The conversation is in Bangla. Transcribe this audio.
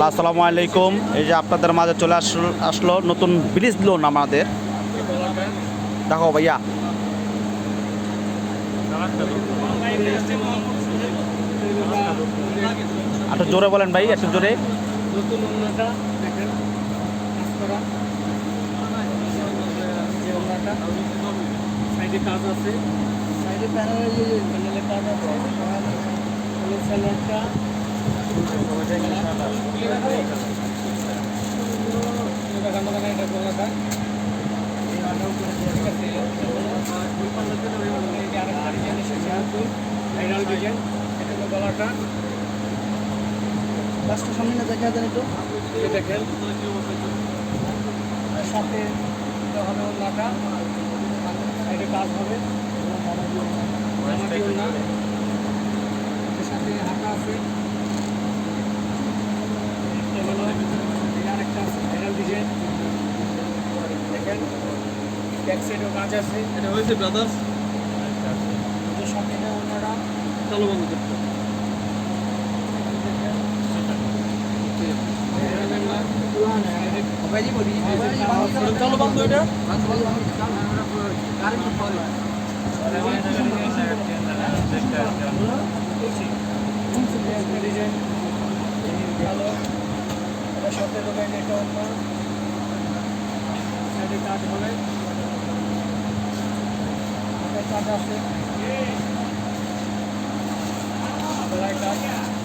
আসসালামু আলাইকুম। এই যে আপনাদের মাঝে চলে আসলো নতুন ব্রিজ লোন আমাদের। দেখো ভাইয়া, একটু জোরে বলেন ভাই, একটু জোরে। নতুন ওড়নাটা দেখেন, কাজ করা যে ওড়নাটা সাইডে কাজ আছে, সাইডে প্যানেলে কাজ আছে, স্যালোয়ারটা গলাটা লাস্টের সামনে না দেখা দেন একটু দেখেন, সাথে হবে ওড়নাটা, সাইডে কাজ হবে, সাথে হাতা আছে, আরেকটা আছে ভাইরাল ডিজাইন দেখেন, ব্যাক সাইডেও কাজ আছে। এটা হয়েছে ব্রাদার্স সাথে ওড়নাটা চালু বন্ধ করতে চালু বন্ধ এটা ডিজাইন ভালো, এটার সাথে দোকান এটা অন্য সাইডে কাজ হবে, কাজ আছে, কাজ